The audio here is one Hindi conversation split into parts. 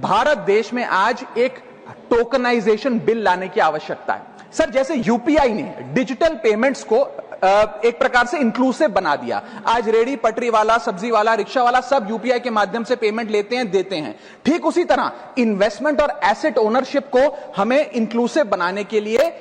भारत देश में आज एक टोकनाइजेशन बिल लाने की आवश्यकता है। सर, जैसे यूपीआई ने डिजिटल पेमेंट्स को एक प्रकार से इंक्लूसिव बना दिया। आज रेडी पटरी वाला, सब्जी वाला, रिक्शा वाला सब यूपीआई के माध्यम से पेमेंट लेते हैं, देते हैं। ठीक उसी तरह इन्वेस्टमेंट और एसेट ओनरशिप को हमें इंक्लूसिव बनाने के लिए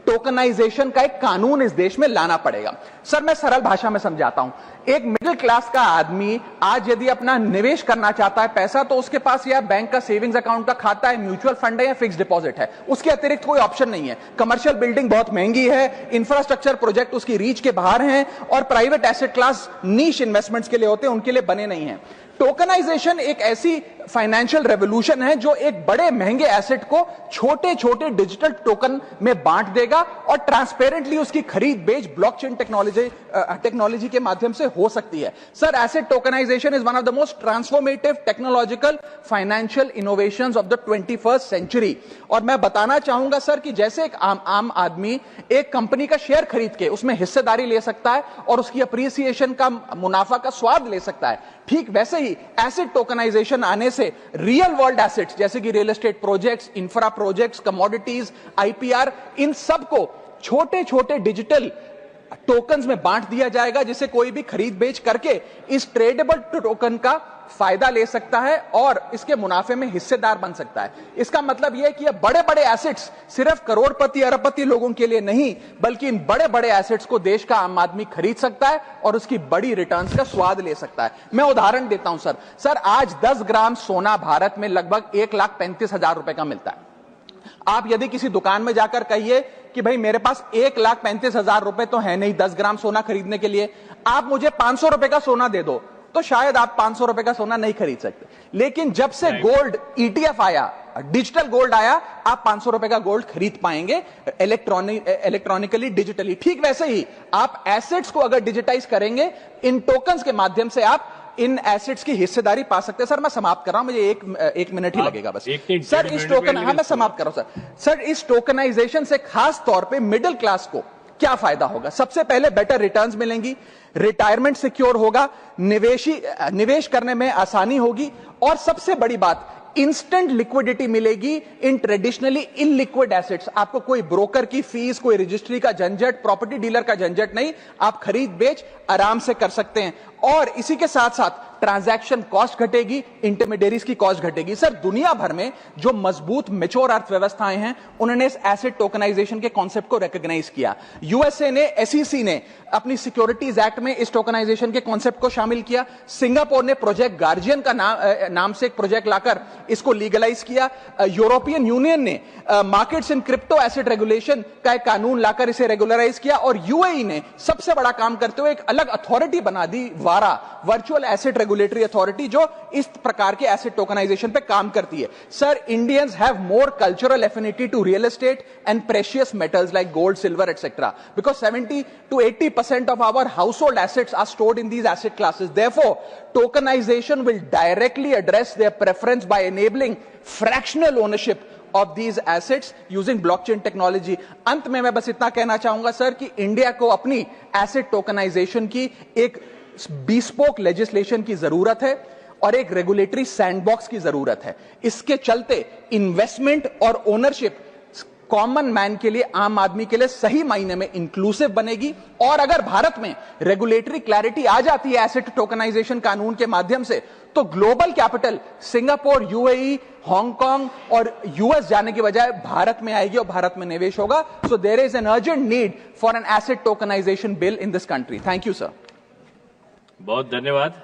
टोकनाइजेशन का एक कानून इस देश में लाना पड़ेगा। सर, मैं सरल भाषा में समझाता हूं। एक मिडिल क्लास का आदमी आज यदि अपना निवेश करना चाहता है पैसा, तो उसके पास या बैंक का सेविंग्स अकाउंट का खाता है, म्यूचुअल फंड है या फिक्स डिपॉजिट है। उसके अतिरिक्त कोई ऑप्शन नहीं है। कमर्शियल बिल्डिंग बहुत महंगी है, इंफ्रास्ट्रक्चर प्रोजेक्ट उसकी रीच के बाहर हैं, और प्राइवेट एसेट क्लास नीश इन्वेस्टमेंट्स के लिए होते हैं, उनके लिए बने नहीं है। टोकनाइजेशन एक ऐसी फाइनेंशियल रेवोल्यूशन है जो एक बड़े महंगे एसेट को छोटे छोटे डिजिटल टोकन में बांट देगा और ट्रांसपेरेंटली उसकी खरीद बेच ब्लॉकचेन टेक्नोलॉजी के माध्यम से हो सकती है। Sir, asset tokenization is one of the most transformative technological financial innovations of the 21st century. और मैं बताना चाहूंगा सर कि जैसे एक आम आदमी एक कंपनी का शेयर खरीद के उसमें हिस्सेदारी ले सकता है और उसकी अप्रिसिएशन का, मुनाफा का स्वाद ले सकता है, ठीक वैसे ही एसेट टोकनाइजेशन आने से रियल वर्ल्ड एसेट्स जैसे कि real estate projects, infra projects, commodities, IPR, इन सबको छोटे छोटे डिजिटल टोकन्स में बांट दिया जाएगा, जिसे कोई भी खरीद बेच करके इस ट्रेडेबल टोकन का फायदा ले सकता है और इसके मुनाफे में हिस्सेदार बन सकता है। इसका मतलब यह है कि ये बड़े बड़े एसेट्स सिर्फ करोड़पति अरबपति लोगों के लिए नहीं, बल्कि इन बड़े बड़े एसेट्स को देश का आम आदमी खरीद सकता है और उसकी बड़ी रिटर्न्स का स्वाद ले सकता है। मैं उदाहरण देता हूं सर, आज 10 ग्राम सोना भारत में लगभग 1,35,000 रुपए का मिलता है। आप यदि किसी दुकान में जाकर कहिए कि भाई मेरे पास 1,35,000 रुपए तो है नहीं 10 ग्राम सोना खरीदने के लिए, आप मुझे 500 रुपए का सोना दे दो, तो शायद आप 500 रुपए का सोना नहीं खरीद सकते। लेकिन जब से गोल्ड ईटीएफ आया, डिजिटल गोल्ड आया, आप 500 रुपए का गोल्ड खरीद पाएंगे इलेक्ट्रॉनिकली, डिजिटली। ठीक वैसे ही आप एसेट्स को अगर डिजिटाइज करेंगे, इन टोकन्स के माध्यम से आप इन एसेट्स की हिस्सेदारी पा सकते हैं। सर, मैं समाप्त कर रहा हूं, मुझे एक मिनट ही लगेगा बस। सर, इस टोकन, हाँ मैं समाप्त कर रहा हूं सर, इस टोकनाइजेशन से खास तौर पे मिडिल क्लास को क्या फायदा होगा? सबसे पहले बेटर रिटर्न्स मिलेंगी, रिटायरमेंट सिक्योर होगा, निवेश करने में आसानी होगी, और सबसे बड़ी बात, इंस्टेंट लिक्विडिटी मिलेगी इन ट्रेडिशनली इनलिक्विड एसेट्स। आपको कोई ब्रोकर की फीस, कोई रजिस्ट्री का झंझट, प्रॉपर्टी डीलर का झंझट नहीं, आप खरीद बेच आराम से कर सकते हैं। और इसी के साथ साथ ट्रांजैक्शन कॉस्ट घटेगी, इंटरमीडियरीज की कॉस्ट घटेगी। सर, दुनिया भर में जो मजबूत मैच्योर अर्थव्यवस्थाएं हैं, उन्होंने इस एसेट टोकनाइजेशन के कॉन्सेप्ट को रिकॉग्नाइज किया। यूएसए ने, एसईसी ने अपनी सिक्योरिटीज एक्ट में इस टोकनाइजेशन के कॉन्सेप्ट को शामिल किया। सिंगापुर ने प्रोजेक्ट गार्जियन का नाम से एक प्रोजेक्ट लाकर इसको लीगलाइज किया। यूरोपियन यूनियन ने markets in crypto asset regulation का एक कानून लाकर इसे रेगुलराइज किया। और यूएई ने सबसे बड़ा काम करते हुए एक अलग अथॉरिटी बना दी, वारा, वर्चुअल एसेट रेगुलेटरी अथॉरिटी, जो इस प्रकार के एसेट टोकनाइजेशन पे काम करती है। Sir, Indians have more cultural affinity to real estate and precious metals like gold, silver etcetera, because 70 to 80% of our household assets are stored in these asset classes. Therefore, tokenization will directly address their preference by enabling fractional ownership of these assets using blockchain technology. अंत में मैं बस इतना कहना चाहूंगा सर कि इंडिया को अपनी एसेट टोकनाइजेशन की एक bespoke लेजिस्लेशन की जरूरत है और एक रेगुलेटरी सैंडबॉक्स की जरूरत है। इसके चलते इन्वेस्टमेंट और ओनरशिप कॉमन मैन के लिए, आम आदमी के लिए सही मायने में इंक्लूसिव बनेगी। और अगर भारत में रेगुलेटरी क्लैरिटी आ जाती है एसेट टोकनाइजेशन कानून के माध्यम से, तो global capital Singapore, UAE, Hong Kong और यूएस जाने की बजाय भारत में आएगी और भारत में निवेश होगा। So there is an urgent need for an asset tokenization bill in this country. Thank you sir. बहुत धन्यवाद।